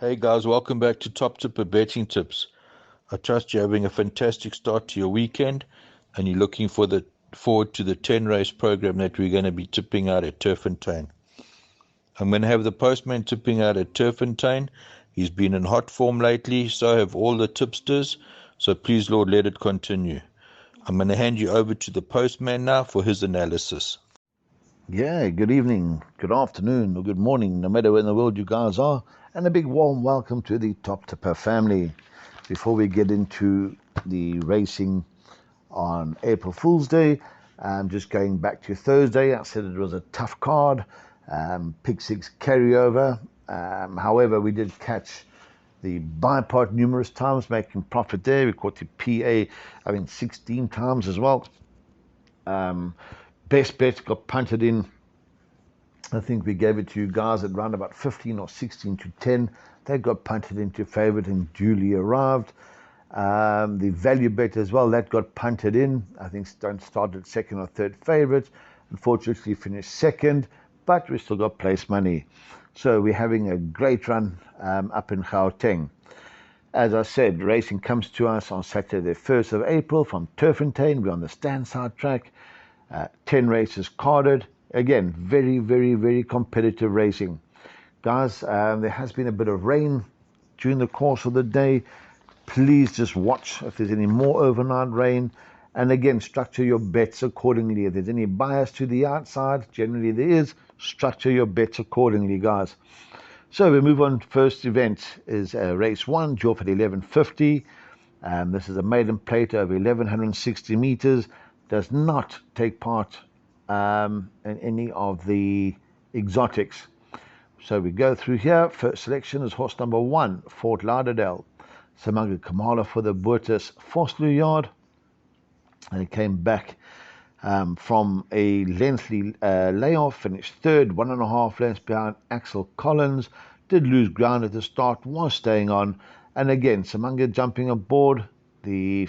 Hey guys, welcome back to Top Tipper Betting Tips. I trust you're having a fantastic start to your weekend and you're looking forward to the 10 race program that we're going to be tipping out at Turffontein. I'm going to have the postman tipping out at Turffontein. He's been in hot form lately, so have all the tipsters, so please Lord let it continue. I'm going to hand you over to the postman now for his analysis. Yeah, good evening, good afternoon, or good morning, no matter where in the world you guys are, and a big warm welcome to the Top Tipper family. Before we get into the racing on April Fool's Day, just going back to Thursday, I said it was a tough card, pick six carryover. However, we did catch the bipod numerous times, making profit there. We caught the PA, 16 times as well. Best bet got punted in. I think we gave it to you guys at round about 15 or 16 to 10. They got punted into favourite and duly arrived. The value bet as well, that got punted in. I think Stone started second or third favourite. Unfortunately finished second, but we still got place money. So we're having a great run up in Gauteng. As I said, racing comes to us on Saturday, the 1st of April from Turffontein. We're on the Standside track. 10 races carded. Again, very, very, very competitive racing. Guys, there has been a bit of rain during the course of the day. Please just watch if there's any more overnight rain. And again, structure your bets accordingly. If there's any bias to the outside, generally there is, structure your bets accordingly, guys. So we move on. First event is race one, Joff at 1150. This is a maiden plate over 1160 meters. Does not take part in any of the exotics. So we go through here. First selection is horse number 1, Fort Lauderdale. Samanga Kamala for the Boertis Vosloo yard. And he came back from a lengthy layoff, finished third, 1.5 lengths behind Axel Collins. Did lose ground at the start, was staying on. And again, Samanga jumping aboard. The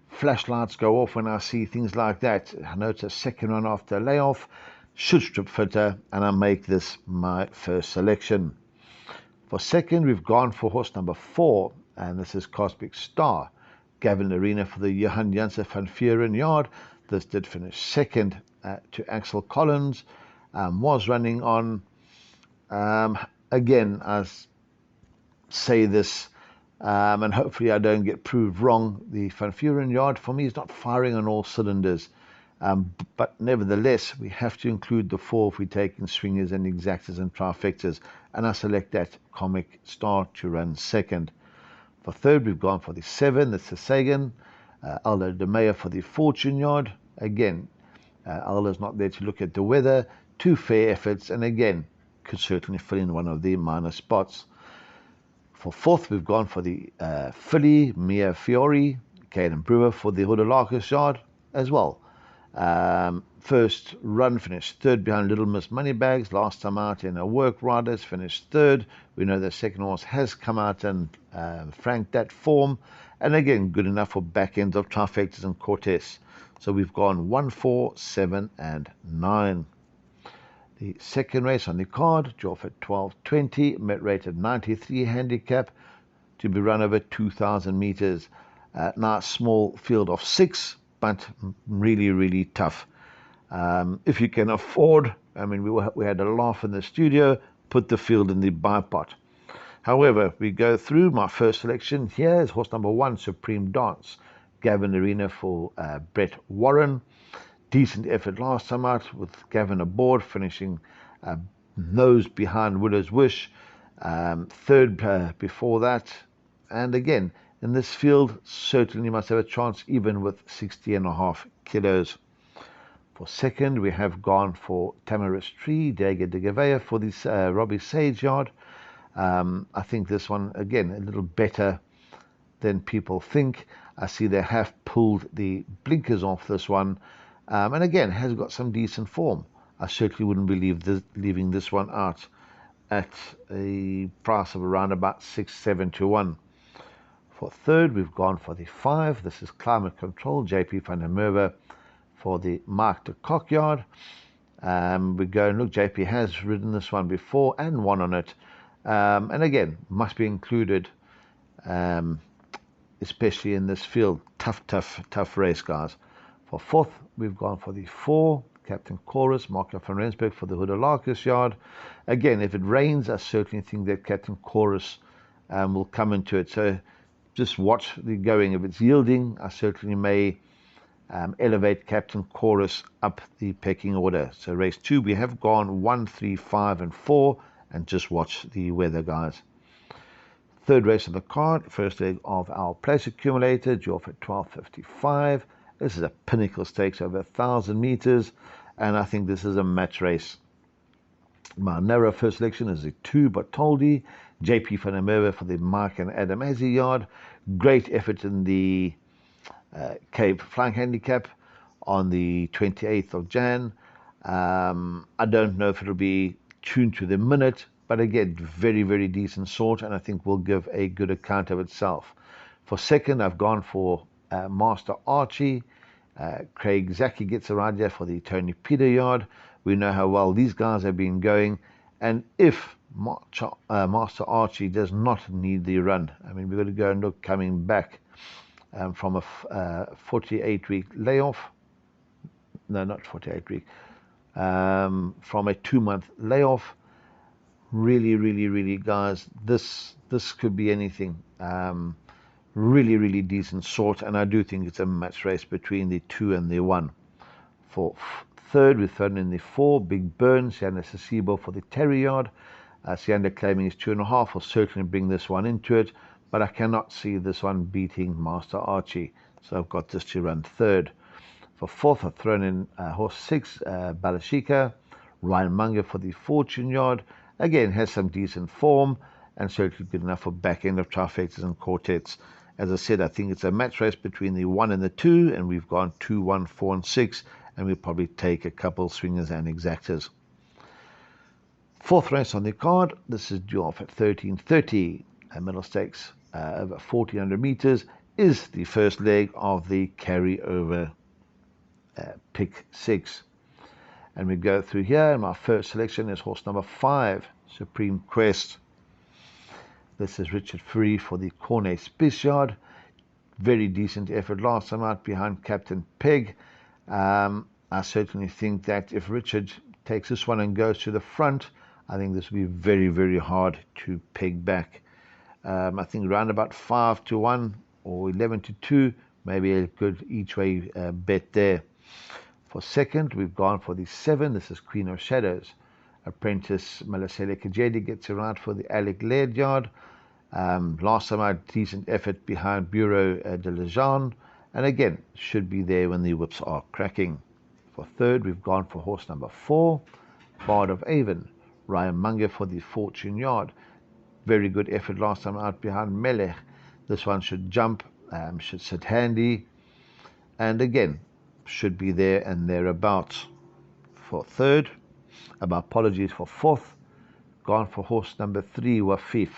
flashlights go off when I see things like that. I know it's a second run after a layoff. Should strip fitter, and I make this my first selection. For second, we've gone for horse number 4, and this is Cosmic Star. Gavin Arena for the Johan Janssen van Vuuren yard. This did finish second to Axel Collins. Was running on, again, I say this, and hopefully I don't get proved wrong. The Van Vuuren yard, for me, is not firing on all cylinders. But nevertheless, we have to include the 4 if we take in swingers and exactors and trifectas. And I select that Comic Star to run second. For third, we've gone for the 7, that's the Sagan. Aldo de Meyer for the Fortune yard. Again, Aldo's not there to look at the weather. 2 fair efforts, and again, could certainly fill in one of the minor spots. For fourth, we've gone for the filly, Mia Fiore. Caden Brewer for the Hodelakis yard as well. First run finished third behind Little Miss Moneybags. Last time out in a Work Riders finished third. We know the second horse has come out and franked that form. And again, good enough for back ends of trifectas and Cortez. So we've gone 1, 4, 7, and 9. The second race on the card, Joff at 1220, met rated 93 handicap to be run over 2,000 meters. Nice small field of 6, but really, really tough. If you can afford, we had a laugh in the studio, put the field in the bipod. However, we go through my first selection. Here is horse number 1, Supreme Dance. Gavin Arena for Brett Warren. Decent effort last time out with Gavin aboard, finishing nose behind Widow's Wish. Third before that. And again, in this field, certainly must have a chance even with 60.5 kilos. For second, we have gone for Tamarisk Tree, Diego de Gavea for this Robbie Sage yard. I think this one, again, a little better than people think. I see they have pulled the blinkers off this one. And again, has got some decent form. I certainly wouldn't be leaving this one out at a price of around about 6, 7 to 1. For third, we've gone for the 5. This is Climate Control, JP van der Merwe for the Mark de Kock yard. We go and look, JP has ridden this one before and won on it. And again, must be included, um, especially in this field. Tough race, guys. For fourth, we've gone for the 4, Captain Chorus, Marco van Rensburg for the Houdalarcus yard. Again, if it rains, I certainly think that Captain Chorus will come into it. So just watch the going. If it's yielding, I certainly may elevate Captain Chorus up the pecking order. So race 2, we have gone 1, 3, 5, and 4, and just watch the weather, guys. Third race of the card, first leg of our place accumulator, due off at 12:55. This is a pinnacle stakes over 1,000 meters, and I think this is a match race. My narrow first selection is the 2 Bartoldi, JP van der Merwe for the Mark and Adam Azzi yard. Great effort in the Cape Flying Handicap on the 28th of Jan. I don't know if it'll be tuned to the minute, but again, very, very decent sort, and I think will give a good account of itself. For second, I've gone for Master Archie. Craig Zaki gets a ride here for the Tony Peter yard. We know how well these guys have been going, and if Master Archie does not need the run, I mean, we've got to go and look coming back from a 48-week layoff. No, not 48-week. From a 2-month layoff. Really, guys, this could be anything. Really decent sort, and I do think it's a match race between the 2 and the 1. For third, we've thrown in the 4, Big Burn, Sianda Sasibo for the Terry yard. Sianda claiming his 2.5 will certainly bring this one into it, but I cannot see this one beating Master Archie, so I've got this to run third. For fourth, I've thrown in horse 6, Balashika, Ryan Munger for the Fortune yard. Again, has some decent form and certainly good enough for back end of trifectas and quartets. As I said, I think it's a match race between the 1 and the 2, and we've gone 2, 1, 4, and 6, and we'll probably take a couple swingers and exactors. Fourth race on the card, this is due off at 13:30, a middle stakes over 1,400 meters, is the first leg of the carryover pick 6. And we go through here, and my first selection is horse number 5, Supreme Quest. This is Richard Free for the Cornet Spice yard. Very decent effort last time out behind Captain Peg. I certainly think that if Richard takes this one and goes to the front, I think this will be very hard to peg back. I think around about 5-1 or 11-2, maybe a good each way bet there. For second, we've gone for the 7. This is Queen of Shadows. Apprentice Malasele Kajedi gets around for the Alec Laird yard. Last time out, decent effort behind Bureau de Lejeune, and again, should be there when the whips are cracking. For third, we've gone for horse number 4, Bard of Avon, Ryan Munger for the Fortune yard. Very good effort last time out behind Melech. This one should jump, should sit handy, and again, should be there and thereabouts. For third, apologies, for fourth, gone for horse number 3, Wafif,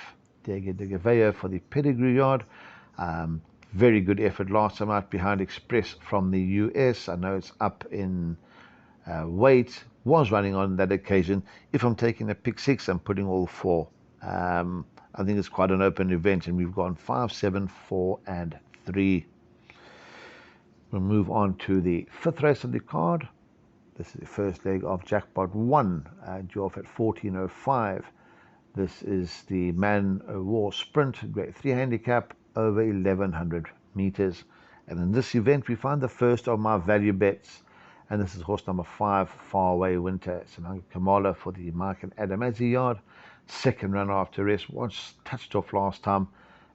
Dege de Gaveo for the Pedigree yard. Very good effort last time out behind Express from the US. I know it's up in weight, was running on that occasion. If I'm taking a pick 6, I'm putting all 4. I think it's quite an open event, and we've gone 5, 7, 4, and 3. We'll move on to the 5th race of the card. This is the first leg of Jackpot 1, due off at 14:05. This is the Man O' War Sprint, grade 3 handicap, over 1,100 meters. And in this event, we find the first of my value bets. And this is horse number 5, Faraway Winter. Sananga Kamala for the Mark and Adam Azzi yard. Second run after rest, was touched off last time.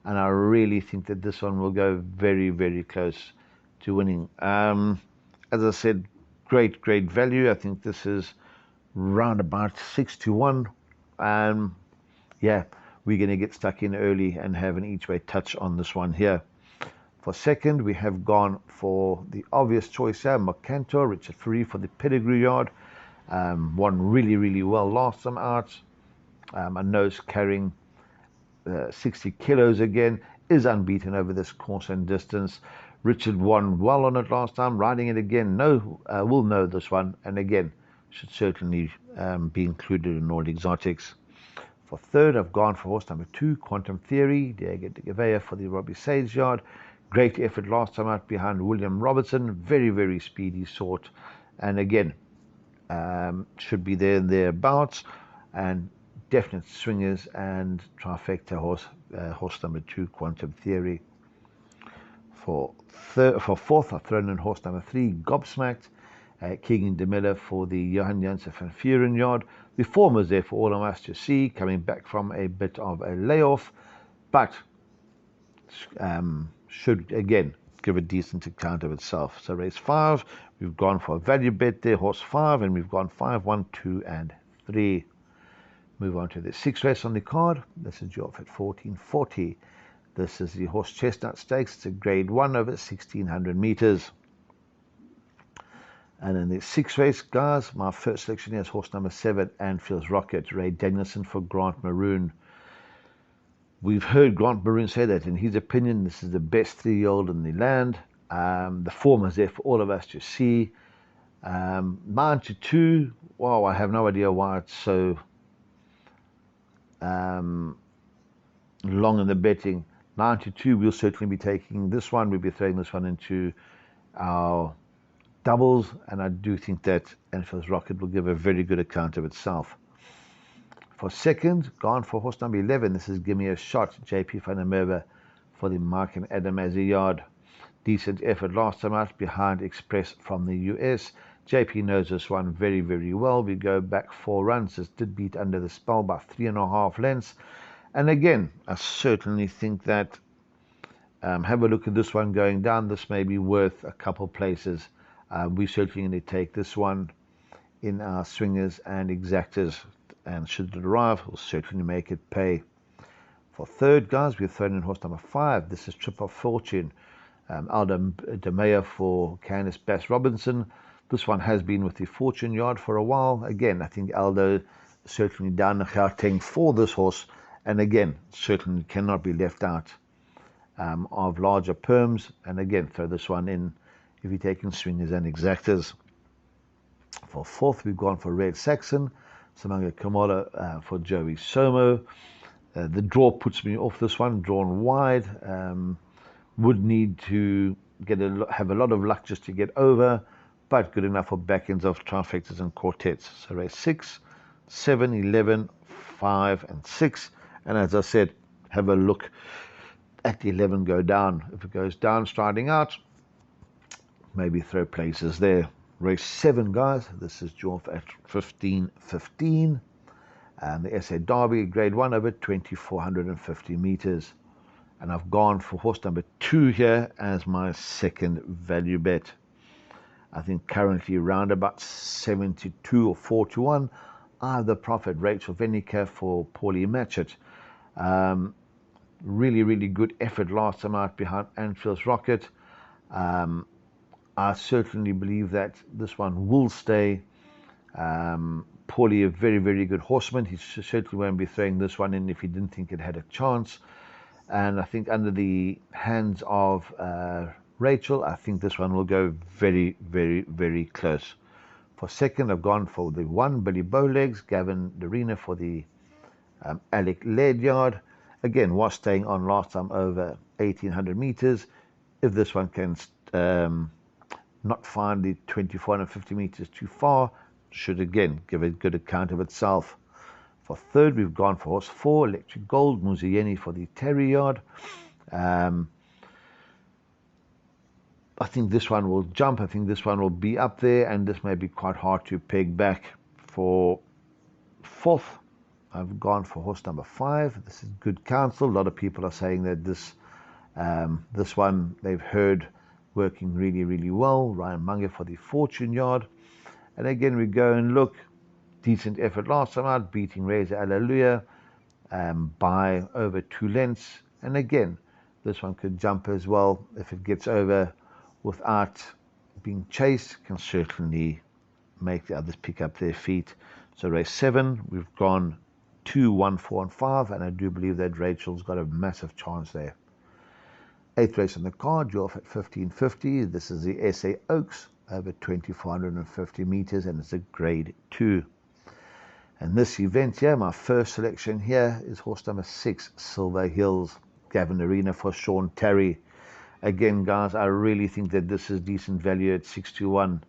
And I really think that this one will go very close to winning. As I said, great value. I think this is round about 6-1. Yeah, we're going to get stuck in early and have an each way touch on this one here. For second, we have gone for the obvious choice here, Macantor, Richard Free for the Pedigree yard. Won really well last time out. A nose carrying 60 kilos again, is unbeaten over this course and distance. Richard won well on it last time, riding it again. Will know this one, and again, should certainly be included in all exotics. For third, I've gone for horse number 2, Quantum Theory, Diego de Gavea for the Robbie Sage yard. Great effort last time out behind William Robertson. Very, very speedy sort. And again, should be there and thereabouts. And definite swingers and trifecta horse number 2, Quantum Theory. For fourth, I've thrown in horse number 3, Gobsmacked. Keegan de Miller for the Johan Janssen van Vuren yard. The form is there for all of us to see, coming back from a bit of a layoff, but should again give a decent account of itself. So race 5, we've gone for a value bet there, horse 5, and we've gone 5, 1, 2, and 3. Move on to the 6th race on the card. This is your off at 1440. This is the Horse Chestnut Stakes. It's a grade 1 over 1600 meters. And in the 6th race, guys, my first selection here is horse number 7, Anfield's Rocket, Ray Danielson for Grant Maroon. We've heard Grant Maroon say that, in his opinion, this is the best 3-year-old in the land. The form is there for all of us to see. 9 to 2, wow, I have no idea why it's so long in the betting. 9 to 2, we'll certainly be taking this one. We'll be throwing this one into our doubles, and I do think that Anfield's Rocket will give a very good account of itself. For second, gone for horse number 11. This is Give Me a Shot, JP van der Merwe for the Mark and Adam as a yard. Decent effort last time out behind Express from the US. JP knows this one very, very well. We go back 4 runs. This did beat Under the Spell by 3.5 lengths. And again, I certainly think that have a look at this one going down. This may be worth a couple places. We're certainly going to take this one in our swingers and exactors, and should it arrive, we'll certainly make it pay. For third, guys, we've thrown in horse number 5. This is Trip of Fortune, Aldo de Meyer for Candice Bass Robinson. This one has been with the Fortune yard for a while. Again, I think Aldo certainly down the Gauteng for this horse, and again, certainly cannot be left out of larger perms. And again, throw this one in if you're taking swingers and exactors. For fourth, we've gone for Red Saxon, Samanga Kamala for Joey Somo. The draw puts me off this one, drawn wide. Would need to have a lot of luck just to get over, but good enough for back ends of trifectas and quartets. So race 6, 7, 11, 5, and 6. And as I said, have a look at the 11 go down. If it goes down striding out, maybe throw places there. Race 7, guys. This is Jorf at 15.15. And the SA Derby, grade 1 over 2,450 meters. And I've gone for horse number 2 here as my second value bet. I think currently around about 72 or 4 to 1. I have the profit. Rachel Venica for Paulie Matchett. Really, really good effort last time out behind Anfield's Rocket. I certainly believe that this one will stay. Paulie, a very, very good horseman. He certainly won't be throwing this one in if he didn't think it had a chance. And I think under the hands of Rachel, I think this one will go very, very, very close. For second, I've gone for the 1, Billy Bowlegs, Gavin Darina for the Alec Laird yard. Again, was staying on last time over 1,800 meters. If this one can not find the 2,450 meters too far, should again give a good account of itself. For third, we've gone for horse 4, Electric Gold, Muzieni for the Terry yard. I think this one will jump. I think this one will be up there, and this may be quite hard to peg back. For fourth, I've gone for horse number 5. This is Good Counsel. A lot of people are saying that this one they've heard working really, really well. Ryan Munger for the Fortune yard. And again, we go and look. Decent effort last time out, beating Reza Alleluia by over 2 lengths. And again, this one could jump as well if it gets over without being chased. Can certainly make the others pick up their feet. So race 7, we've gone 2, 1, 4, and 5, and I do believe that Rachel's got a massive chance there. 8th race on the card, you're off at 15.50. This is the SA Oaks over 2,450 meters, and it's a grade 2. And this event here, my first selection here is horse number 6, Silver Hills, Gavin Arena for Sean Terry. Again, guys, I really think that this is decent value at 6-1.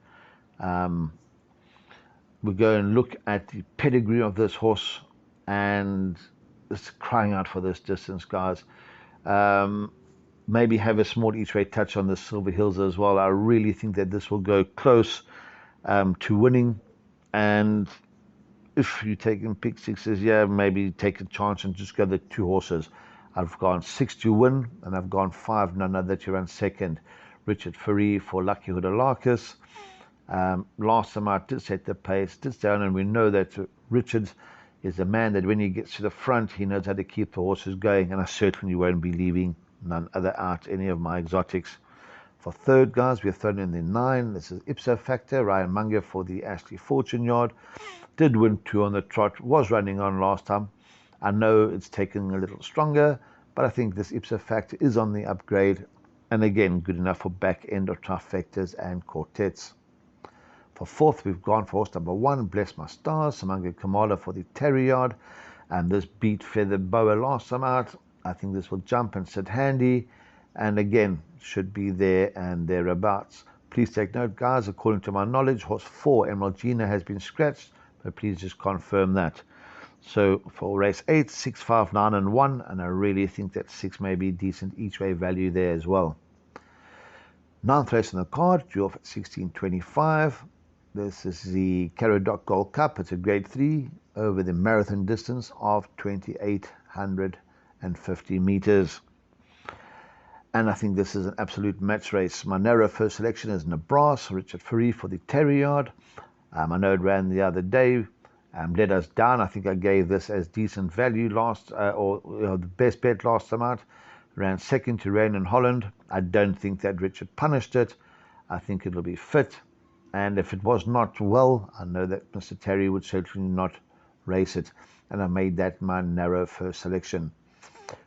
We go and look at the pedigree of this horse, and it's crying out for this distance, guys. Maybe have a small each way touch on the Silver Hills as well. I really think that this will go close to winning. And if you're taking pick sixes, yeah, maybe take a chance and just go the 2 horses. I've gone 6 to win, and I've gone 5, none other to run second. Richard Fourie for Lucky Hoodalakis. Last time I did set the pace, did down, and we know that Richard is a man that when he gets to the front, he knows how to keep the horses going, and I certainly won't be leaving none other out any of my exotics. For third, guys, we've thrown in the 9. This is Ipso Factor, Ryan Munger for the Ashley Fortune Yard. Did win 2 on the trot, was running on last time. I know it's taken a little stronger, but I think this Ipso Factor is on the upgrade, and again, good enough for back end of trifectas and quartets. For fourth, we've gone for horse number 1, Bless My Stars, Samanga Kamala for the Terry Yard, and this beat Feather Boa last time out. I think this will jump and sit handy, and again, should be there and thereabouts. Please take note, guys, according to my knowledge, horse 4, Emerald Gina, has been scratched, but please just confirm that. So for race 8, 6, 5, 9, and 1, and I really think that 6 may be decent each way value there as well. 9th race on the card, due off at 16.25. This is the Caradoc Gold Cup. It's a grade 3 over the marathon distance of 2,850 meters. And I think this is an absolute match race. My narrow first selection is Nebraska, Richard Fourie for the Terry Yard. I know it ran the other day, let us down. I think I gave this as decent value last, or the best bet last time out. Ran second to Rain in Holland. I don't think that Richard punished it. I think it'll be fit. And if it was not well, I know that Mr. Terry would certainly not race it. And I made that my narrow first selection.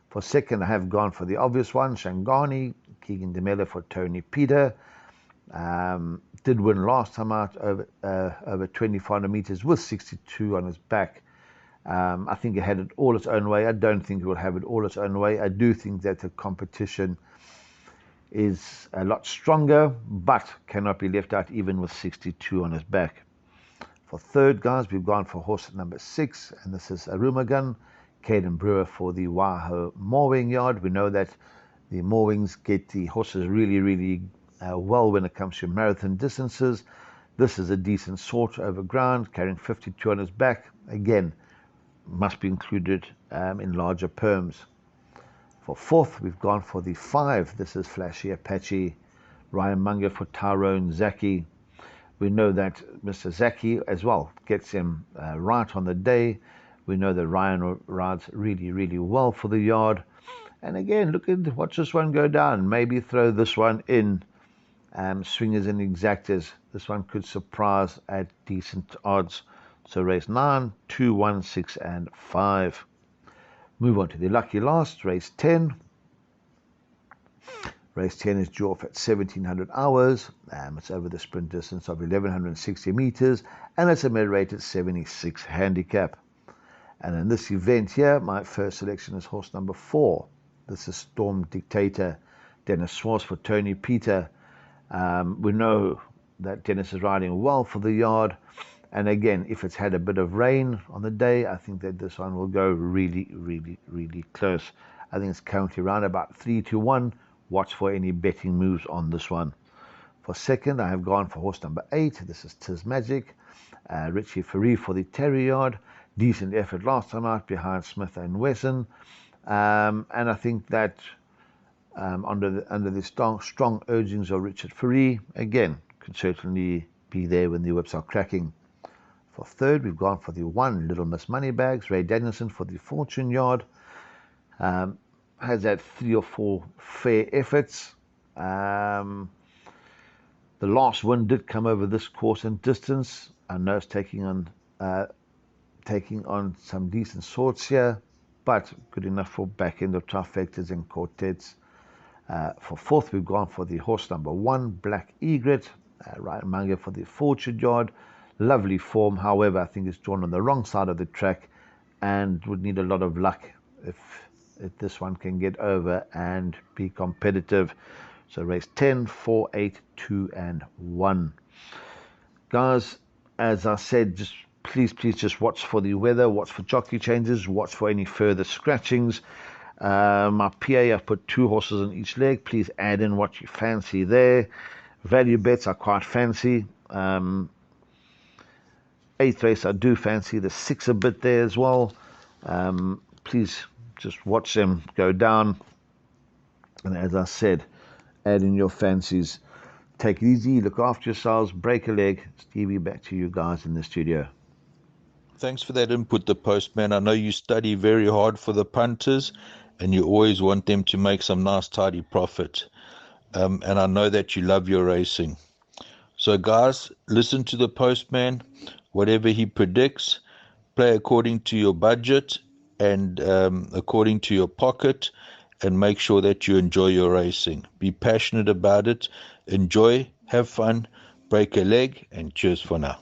For second, I have gone for the obvious one, Shangani, Keegan DeMella for Tony Peter. Did win last time out over 2,400 meters with 62 on his back. I think it had it all its own way. I don't think it will have it all its own way. I do think that the competition is a lot stronger, but cannot be left out even with 62 on his back. For third, guys, we've gone for horse number 6, and this is Arumagun, Caden Brewer for the Waho Mooring Yard. We know that the Moorings get the horses really well when it comes to marathon distances. This is a decent sort over ground, carrying 52 on his back. Again, must be included in larger perms. For fourth, we've gone for the 5. This is Flashy Apache, Ryan Munger for Tyrone Zaki. We know that Mr. Zaki as well gets him right on the day. We know that Ryan rides really well for the yard. And again, watch this one go down. Maybe throw this one in. Swingers and exactors. This one could surprise at decent odds. So race 9, 2, 1, 6, and 5. Move on to the lucky last, race 10. Race 10 is due off at 1,700 hours. It's over the sprint distance of 1,160 meters, and it's a mid-rated 76 handicap. And in this event here, my first selection is horse number 4. This is Storm Dictator, Dennis Swartz for Tony Peter. We know that Dennis is riding well for the yard. And again, if it's had a bit of rain on the day, I think that this one will go really close. I think it's currently around about 3-1. Watch for any betting moves on this one. For second, I have gone for horse number 8. This is Tiz Magic. Richie Fourie for the Terry Yard. Decent effort last time out behind Smith and Wesson. And I think that under the strong urgings of Richard Fourie, again, could certainly be there when the whips are cracking. For third, we've gone for the 1, Little Miss Moneybags, Ray Danielson for the Fortune Yard. Has had 3 or 4 fair efforts. The last win did come over this course and distance. I know it's taking on some decent sorts here, but good enough for back end of trifectas and quartets. For fourth, we've gone for the horse number 1, Black Egret, Ryan Munger for the Fortune Yard. lovely form. However, I think it's drawn on the wrong side of the track and would need a lot of luck if this one can get over and be competitive. So race 10, 4, 8, 2, and 1. Guys, as I said, just please just watch for the weather, watch for jockey changes, watch for any further scratchings. My PA, I've put 2 horses on each leg. Please add in what you fancy there. Value bets are quite fancy. 8th race I do fancy the 6 a bit there as well. Please just watch them go down. And as I said, add in your fancies. Take it easy, look after yourselves, break a leg. Stevie, back to you guys in the studio. Thanks for that input, the postman. I know you study very hard for the punters and you always want them to make some nice tidy profit. And I know that you love your racing. So guys, listen to the postman. Whatever he predicts, play according to your budget and according to your pocket, and make sure that you enjoy your racing. Be passionate about it. Enjoy, have fun, break a leg, and cheers for now.